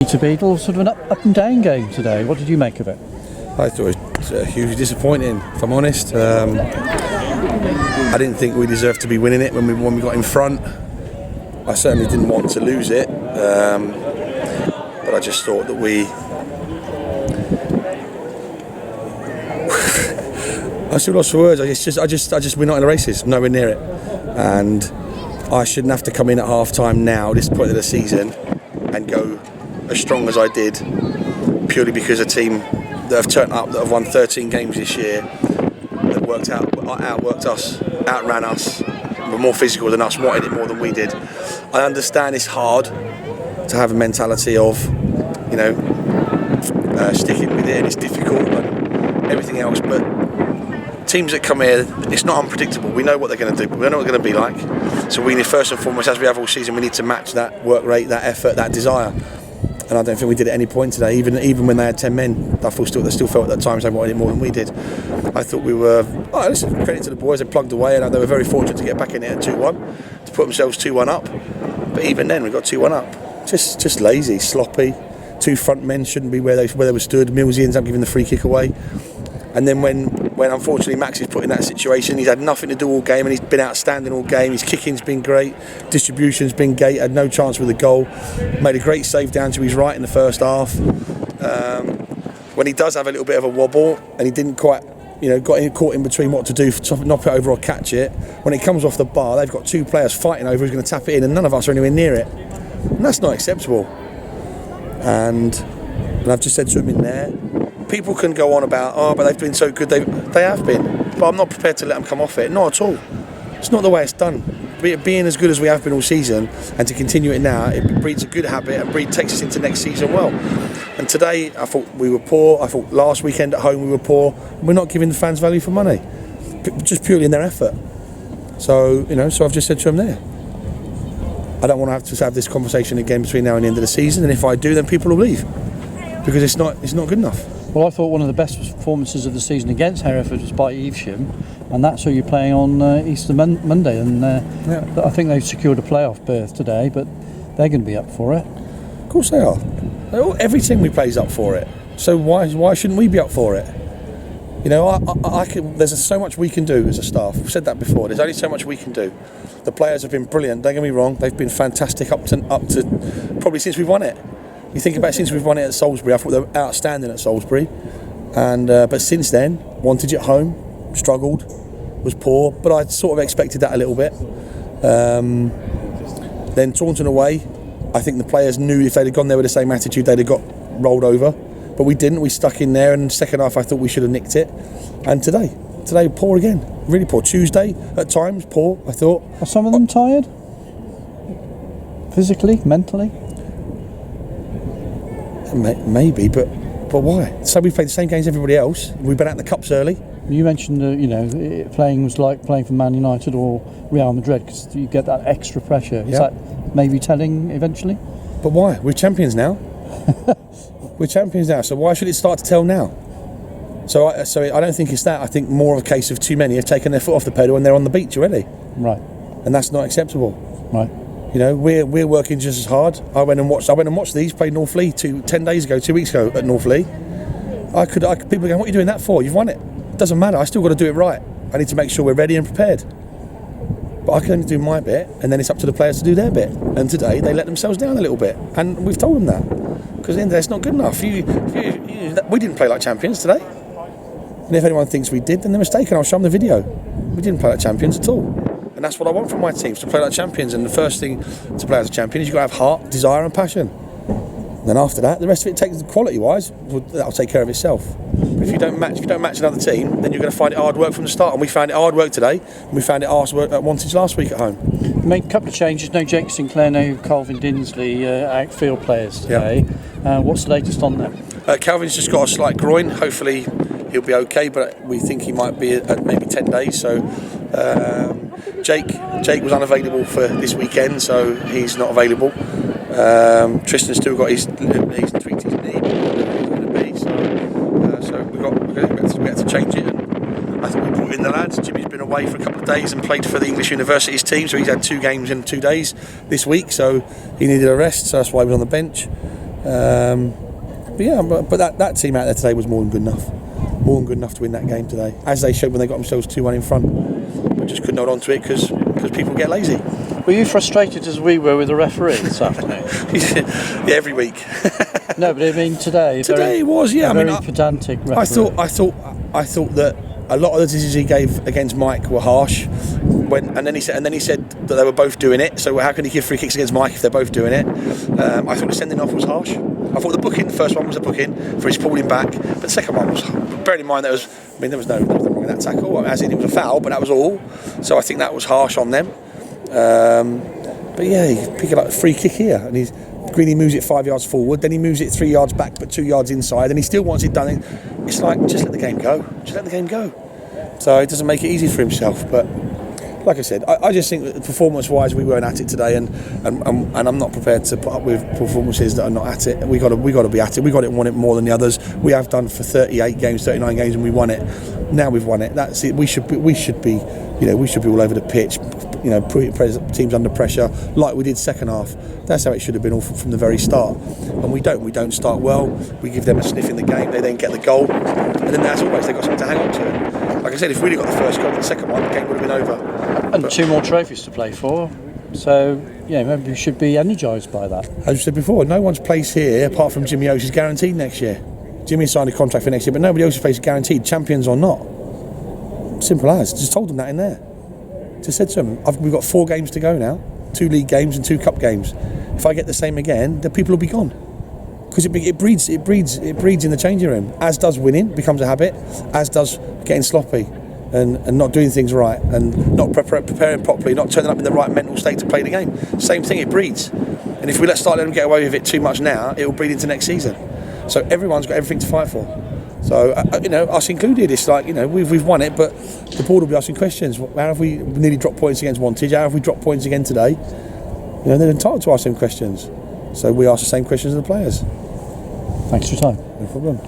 Peter Beadle, sort of an up and down game today. What did you make of it? I thought it was hugely disappointing, if I'm honest. I didn't think we deserved to be winning it when we got in front. I certainly didn't want to lose it, but I just thought that we. I still lost for words. I just we're not in the races, nowhere near it, and I shouldn't have to come in at half time now, this point of the season, and go as strong as I did, purely because a team that have turned up, that have won 13 games this year, that outworked us, outran us, were more physical than us, wanted it more than we did. I understand it's hard to have a mentality of, sticking with it, and it's difficult and everything else, but teams that come here, it's not unpredictable. We know what they're going to do, but we know what they're going to be like. So we need, first and foremost, as we have all season, we need to match that work rate, that effort, that desire. And I don't think we did at any point today, even when they had 10 men. They still felt at times they wanted it more than we did. I thought we were, listen, credit to the boys, they plugged away, and they were very fortunate to get back in it at 2-1, to put themselves 2-1 up. But even then, we got 2-1 up. Just lazy, sloppy. Two front men shouldn't be where they were stood. Millsy ends up giving the free kick away. And then when unfortunately Max is put in that situation, he's had nothing to do all game, and he's been outstanding all game. His kicking's been great, distribution's been great, had no chance with a goal, made a great save down to his right in the first half. When he does have a little bit of a wobble, and he didn't quite, caught in between what to do to knock it over or catch it, when it comes off the bar, they've got two players fighting over who's going to tap it in, and none of us are anywhere near it. And that's not acceptable. And I've just said to him in there, people can go on about, but they've been so good. They have been, but I'm not prepared to let them come off it. Not at all. It's not the way it's done. Being as good as we have been all season, and to continue it now, it breeds a good habit and takes us into next season well. And today, I thought we were poor. I thought last weekend at home we were poor. We're not giving the fans value for money, just purely in their effort. So so I've just said to them there, I don't want to have this conversation again between now and the end of the season. And if I do, then people will leave, because it's not good enough. Well, I thought one of the best performances of the season against Hereford was by Evesham, and that's who you're playing on Easter Monday. And I think they've secured a playoff berth today, but they're going to be up for it. Of course they are. Every team we play is up for it. So why shouldn't we be up for it? There's so much we can do as a staff. We've said that before. There's only so much we can do. The players have been brilliant. Don't get me wrong. They've been fantastic up to probably since we've won it. You think about it, since we've won it at Salisbury, I thought they were outstanding at Salisbury, and but since then, Wantage at home, struggled, was poor, but I sort of expected that a little bit. Then Taunton away, I think the players knew if they'd have gone there with the same attitude, they'd have got rolled over, but we didn't. We stuck in there, and in the second half I thought we should have nicked it. And today poor again, really poor. Tuesday at times poor, I thought. Are some of them tired? Physically, mentally? Maybe, but why? So we played the same games as everybody else. We've been out in the cups early. You mentioned playing was like playing for Man United or Real Madrid, because you get that extra pressure. Is that maybe telling eventually? But why? We're champions now. We're champions now, so why should it start to tell now? So I don't think it's that. I think more of a case of too many have taken their foot off the pedal and they're on the beach already. Right. And that's not acceptable. Right. We're working just as hard. I went and watched these play Northleigh 2 weeks ago at Northleigh. People are going, what are you doing that for? You've won it. Doesn't matter. I still got to do it right. I need to make sure we're ready and prepared. But I can only do my bit, and then it's up to the players to do their bit. And today they let themselves down a little bit, and we've told them that, because at the end of the day, it's not good enough. We didn't play like champions today. And if anyone thinks we did, then they're mistaken. I'll show them the video. We didn't play like champions at all. And that's what I want from my teams, to play like champions. And the first thing to play as a champion is you've got to have heart, desire and passion. And then after that, the rest of it takes, quality-wise, that'll take care of itself. But if you don't match another team, then you're going to find it hard work from the start. And we found it hard work today, and we found it hard work at Wantage last week at home. Made a couple of changes. No Jake Sinclair, no Calvin Dinsley, outfield players today. What's the latest on that? Calvin's just got a slight groin. Hopefully he'll be okay, but we think he might be at maybe 10 days. So Jake was unavailable for this weekend, so he's not available. Tristan's still got he's tweaked his knee, so we had to change it. And I think we brought in the lads. Jimmy's been away for a couple of days and played for the English Universities team, so he's had 2 games in 2 days this week, so he needed a rest, so that's why he was on the bench. But that team out there today was more than good enough. More than good enough to win that game today, as they showed when they got themselves 2-1 in front. But just couldn't hold on to it because people get lazy. Were you frustrated as we were with the referee this afternoon? Yeah, every week. No, but I mean today. Today it was, yeah. Very pedantic referee. I thought that a lot of the decisions he gave against Mike were harsh. And then he said that they were both doing it. So how can he give free kicks against Mike if they're both doing it? I thought the sending off was harsh. I thought the first one was a booking for his pulling back, but the second one was. Bearing in mind there was nothing wrong in that tackle. As in it was a foul, but that was all. So I think that was harsh on them. But yeah, he picked up a free kick here, and Greeny moves it 5 yards forward, then he moves it 3 yards back, but 2 yards inside, and he still wants it done. It's like, just let the game go. Just let the game go. So it doesn't make it easy for himself. But like I said, I just think that performance-wise we weren't at it today, and I'm not prepared to put up with performances that are not at it. We got to be at it. We got it and won it more than the others. We have done for 38 games, 39 games, and we won it. Now we've won it. That's it. We should be all over the pitch. Put teams under pressure like we did second half. That's how it should have been all from the very start. And we don't start well. We give them a sniff in the game. They then get the goal, and then as always they've got something to hang on to. Like I said, if we'd got the first goal and the second one, the game would have been over. And 2 more trophies to play for. So maybe we should be energised by that. As you said before, no one's place here apart from Jimmy Oates is guaranteed next year. Jimmy signed a contract for next year, but nobody else's place is guaranteed, champions or not. Simple as. Just told them that in there. Just said to them, we've got 4 games to go now, 2 league games and 2 cup games. If I get the same again, the people will be gone. Because it breeds in the changing room. As does winning, becomes a habit. As does getting sloppy and not doing things right and not preparing properly, not turning up in the right mental state to play the game. Same thing, it breeds. And if we start letting them get away with it too much now, it will breed into next season. So everyone's got everything to fight for. So us included, it's like we've won it, but the board will be asking questions. How have we nearly dropped points against Wantage? How have we dropped points again today? They're entitled to ask them questions. So we ask the same questions of the players. Thanks for your time. No problem.